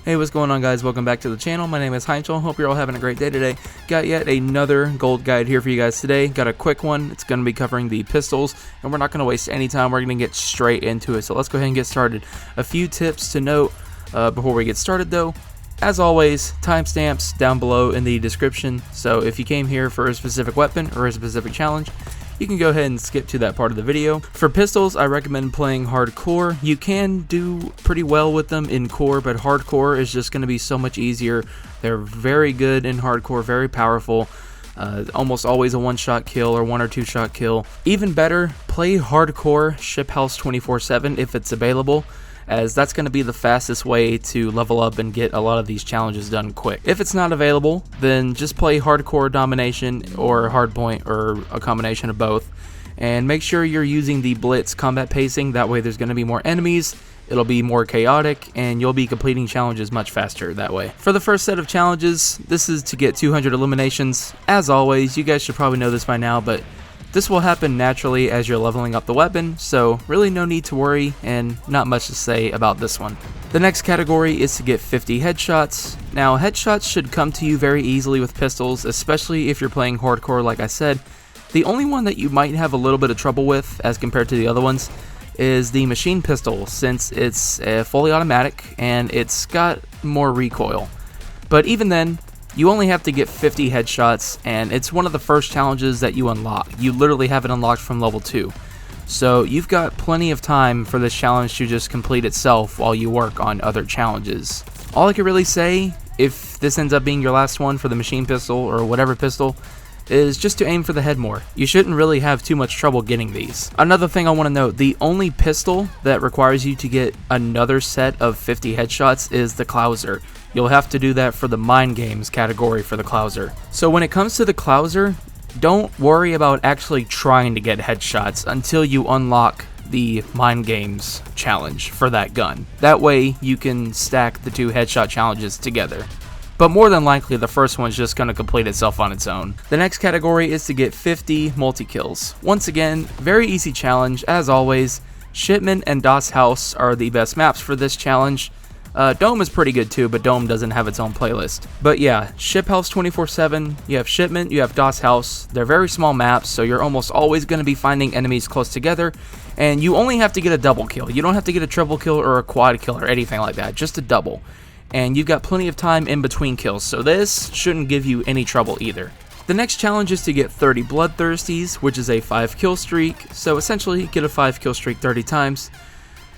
Hey, what's going on, guys? Welcome back to the channel. My name is Heinzel. Hope you're all having a great day today. Got yet another gold guide here for you guys today. Got a quick one. It's going to be covering the pistols, and we're not going to waste any time. We're going to get straight into it. So let's go ahead and get started. A few tips to note before we get started, though. As always, timestamps down below in the description. So if you came here for a specific weapon or a specific challenge, you can go ahead and skip to that part of the video. For pistols, I recommend playing hardcore. You can do pretty well with them in core, but hardcore is just going to be so much easier. They're very good in hardcore, very powerful. Almost always a one-shot kill or one or two-shot kill. Even better, play hardcore shiphouse 24/7 if it's available, as that's going to be the fastest way to level up and get a lot of these challenges done quick. If it's not available, then just play hardcore domination or hardpoint or a combination of both, and make sure you're using the blitz combat pacing. That way there's going to be more enemies, it'll be more chaotic, and you'll be completing challenges much faster that way. For the first set of challenges, this is to get 200 eliminations. As always, you guys should probably know this by now, but this will happen naturally as you're leveling up the weapon, so really no need to worry, and not much to say about this one. The next category is to get 50 headshots. Now, headshots should come to you very easily with pistols, especially if you're playing hardcore like I said. The only one that you might have a little bit of trouble with as compared to the other ones is the machine pistol, since it's fully automatic and it's got more recoil. But even then, you only have to get 50 headshots, and it's one of the first challenges that you unlock. You literally have it unlocked from level 2. So you've got plenty of time for this challenge to just complete itself while you work on other challenges. All I can really say, if this ends up being your last one for the machine pistol or whatever pistol, is just to aim for the head more. You shouldn't really have too much trouble getting these. Another thing I want to note, the only pistol that requires you to get another set of 50 headshots is the Klauser. You'll have to do that for the Mindgames category for the Klauser. So when it comes to the Klauser, don't worry about actually trying to get headshots until you unlock the Mindgames challenge for that gun. That way you can stack the two headshot challenges together. But more than likely, the first one's just going to complete itself on its own. The next category is to get 50 multi-kills. Once again, very easy challenge. As always, Shipment and Das House are the best maps for this challenge. Dome is pretty good too, but Dome doesn't have its own playlist. But yeah, Shiphouse 24/7, you have Shipment, you have Das House. They're very small maps, so you're almost always going to be finding enemies close together, and you only have to get a double kill. You don't have to get a triple kill or a quad kill or anything like that, just a double. And you've got plenty of time in between kills, so this shouldn't give you any trouble either. The next challenge is to get 30 Bloodthirsties, which is a 5 kill streak, so essentially get a 5 kill streak 30 times.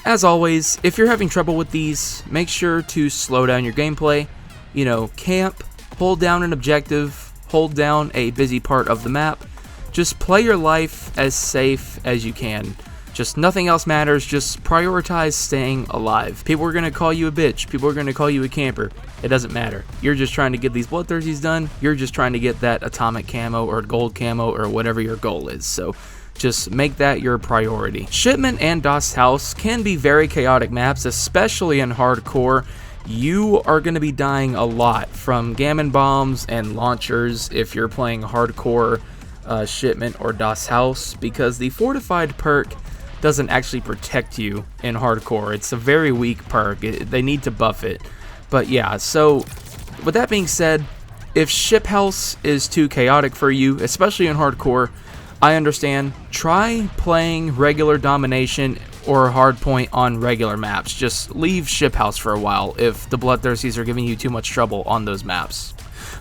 As always, if you're having trouble with these, make sure to slow down your gameplay. You know, camp, hold down an objective, hold down a busy part of the map. Just play your life as safe as you can. Just nothing else matters, just prioritize staying alive. People are going to call you a bitch, people are going to call you a camper. It doesn't matter. You're just trying to get these Bloodthirsties done, you're just trying to get that atomic camo or gold camo or whatever your goal is. So just make that your priority. Shipment and Das House can be very chaotic maps, especially in hardcore. You are going to be dying a lot from gammon bombs and launchers if you're playing hardcore Shipment or Das House, because the fortified perk doesn't actually protect you in hardcore. It's a very weak perk. They need to buff it. But yeah, so with that being said, if Shiphouse is too chaotic for you, especially in hardcore, I understand. Try playing regular domination or hardpoint on regular maps. Just leave Shiphouse for a while if the Bloodthirsties are giving you too much trouble on those maps.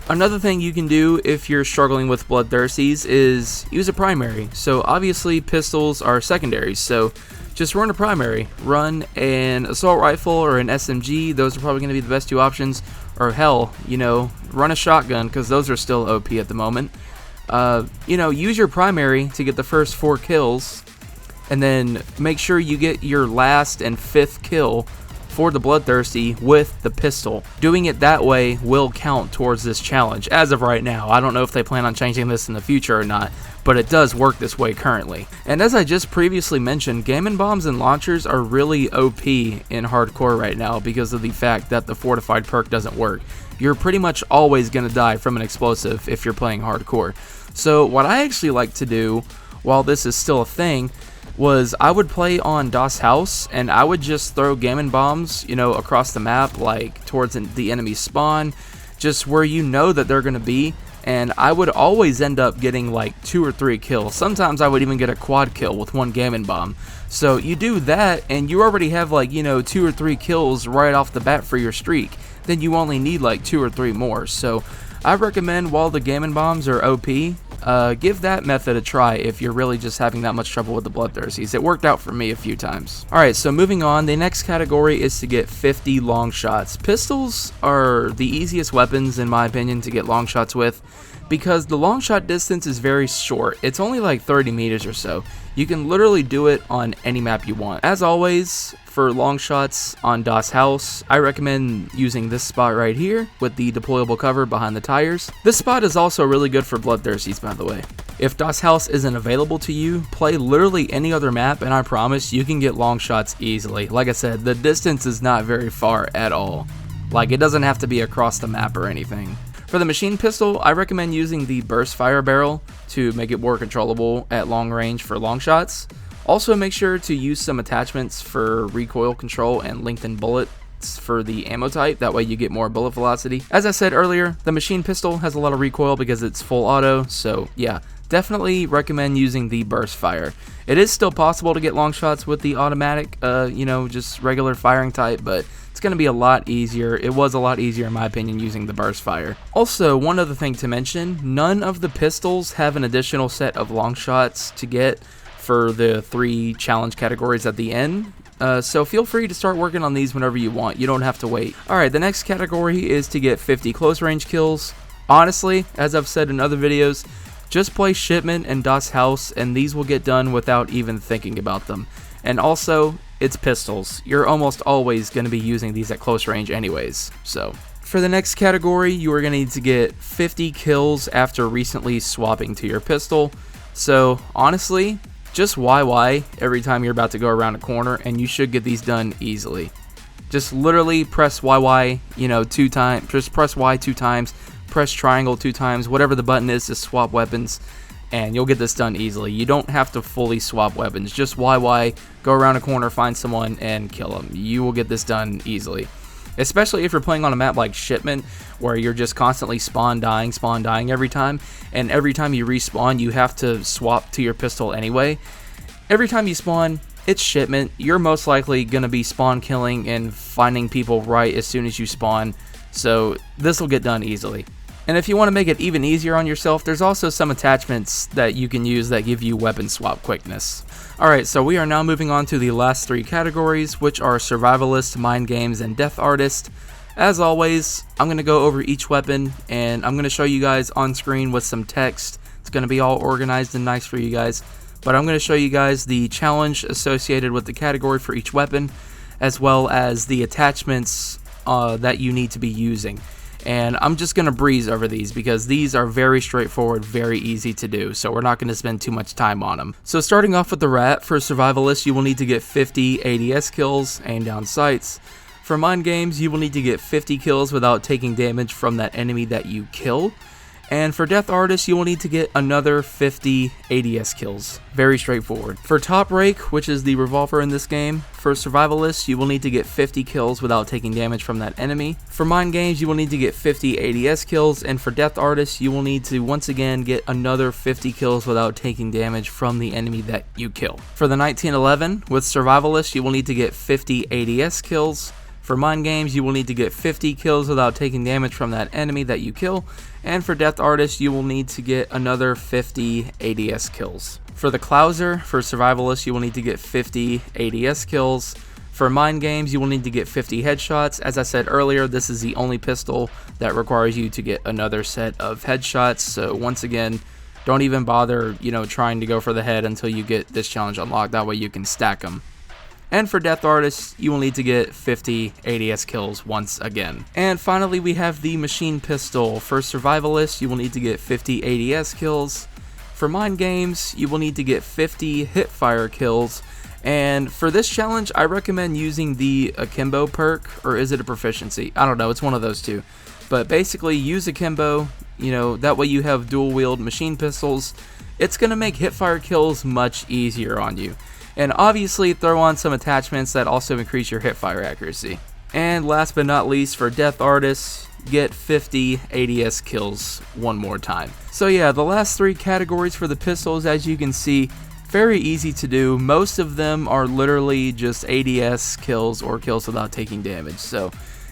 Another thing you can do if you're struggling with Bloodthirsties is use a primary. So obviously pistols are secondaries, so just run a primary. Run an assault rifle or an SMG. Those are probably going to be the best two options. Or hell, you know, run a shotgun, because those are still OP at the moment. You know, use your primary to get the first 4 kills, and then make sure you get your last and 5th kill for the Bloodthirsty with the pistol. Doing it that way will count towards this challenge as of right now. I don't know if they plan on changing this in the future or not, but it does work this way currently. And as I just previously mentioned, gammon bombs and launchers are really OP in hardcore right now because of the fact that the fortified perk doesn't work. You're pretty much always going to die from an explosive if you're playing hardcore. So what I actually like to do while this is still a thing was I would play on DOS House, and I would just throw gammon bombs, you know, across the map, like towards the enemy spawn, just where you know that they're going to be, and I would always end up getting like 2 or 3 kills. Sometimes I would even get a quad kill with one gammon bomb. So you do that, and you already have like, you know, 2 or 3 kills right off the bat for your streak. Then you only need like 2 or 3 more. So I recommend, while the gammon bombs are OP, give that method a try if you're really just having that much trouble with the Bloodthirsties. It worked out for me a few times. Alright, so moving on, the next category is to get 50 long shots. Pistols are the easiest weapons, in my opinion, to get long shots with, because the long shot distance is very short. It's only like 30 meters or so. You can literally do it on any map you want. As always, for long shots on DOS House, I recommend using this spot right here with the deployable cover behind the tires. This spot is also really good for Bloodthirsties, by the way. If DOS House isn't available to you, play literally any other map, and I promise you can get long shots easily. Like I said, the distance is not very far at all. Like, it doesn't have to be across the map or anything. For the machine pistol, I recommend using the burst fire barrel to make it more controllable at long range for long shots. Also, make sure to use some attachments for recoil control and lengthened bullets for the ammo type. That way you get more bullet velocity. As I said earlier, the machine pistol has a lot of recoil because it's full auto, so yeah, definitely recommend using the burst fire. It is still possible to get long shots with the automatic, you know, just regular firing type, but it's going to be a lot easier. It was a lot easier, in my opinion, using the burst fire. Also, one other thing to mention, none of the pistols have an additional set of long shots to get for the 3 challenge categories at the end. So feel free to start working on these whenever you want. You don't have to wait. Alright, the next category is to get 50 close range kills. Honestly, as I've said in other videos, just play Shipment and DOS House, and these will get done without even thinking about them. And also, it's pistols. You're almost always going to be using these at close range anyways. So, for the next category, you are going to need to get 50 kills after recently swapping to your pistol. So, honestly, just YY every time you're about to go around a corner, and you should get these done easily. Just literally press YY, you know, 2 times. Just press Y 2 times. Press triangle 2 times. Whatever the button is to swap weapons, and you'll get this done easily. You don't have to fully swap weapons. Just YY, go around a corner, find someone, and kill them. You will get this done easily. Especially if you're playing on a map like Shipment, where you're just constantly spawn dying every time, and every time you respawn, you have to swap to your pistol anyway. Every time you spawn, it's Shipment. You're most likely going to be spawn killing and finding people right as soon as you spawn, so this will get done easily. And if you want to make it even easier on yourself, there's also some attachments that you can use that give you weapon swap quickness. Alright, so we are now moving on to the last 3 categories, which are Survivalist, Mindgames, and Death Artist. As always, I'm going to go over each weapon, and I'm going to show you guys on screen with some text. It's going to be all organized and nice for you guys. But I'm going to show you guys the challenge associated with the category for each weapon, as well as the attachments that you need to be using. And I'm just going to breeze over these because these are very straightforward, very easy to do, so we're not going to spend too much time on them. So starting off with the Ratt, for Survivalist, you will need to get 50 ADS kills, aim down sights. For Mindgames, you will need to get 50 kills without taking damage from that enemy that you kill. And for Death Artist, you will need to get another 50 ADS kills. Very straightforward. For Top Rake, which is the revolver in this game, for Survivalist, you will need to get 50 kills without taking damage from that enemy. For Mindgames, you will need to get 50 ADS kills, and for Death Artist, you will need to once again get another 50 kills without taking damage from the enemy that you kill. For the 1911, with Survivalist, you will need to get 50 ADS kills. For Mindgames, you will need to get 50 kills without taking damage from that enemy that you kill. And for Death Artist, you will need to get another 50 ADS kills. For the Klauser, for Survivalist, you will need to get 50 ADS kills. For Mindgames, you will need to get 50 headshots. As I said earlier, this is the only pistol that requires you to get another set of headshots. So once again, don't even bother, trying to go for the head until you get this challenge unlocked. That way you can stack them. And for Death Artist, you will need to get 50 ADS kills once again. And finally, we have the Machine Pistol. For Survivalist, you will need to get 50 ADS kills. For Mindgames, you will need to get 50 hipfire kills. And for this challenge, I recommend using the Akimbo perk, or is it a proficiency? I don't know, it's one of those two. But basically, use Akimbo, that way you have dual wield machine pistols. It's going to make hipfire kills much easier on you. And obviously throw on some attachments that also increase your hipfire accuracy. And last but not least, for Death Artists, get 50 ADS kills one more time. So yeah, the last 3 categories for the pistols, as you can see, very easy to do. Most of them are literally just ADS kills or kills without taking damage. So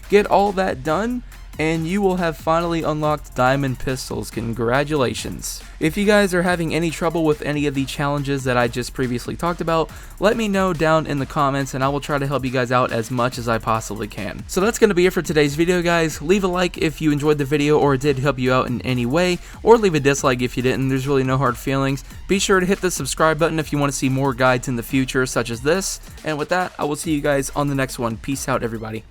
get all that done and you will have finally unlocked diamond pistols. Congratulations. If you guys are having any trouble with any of the challenges that I just previously talked about, let me know down in the comments and I will try to help you guys out as much as I possibly can. So that's going to be it for today's video, guys. Leave a like if you enjoyed the video or it did help you out in any way, or leave a dislike if you didn't. There's really no hard feelings. Be sure to hit the subscribe button if you want to see more guides in the future such as this. And with that, I will see you guys on the next one. Peace out, everybody.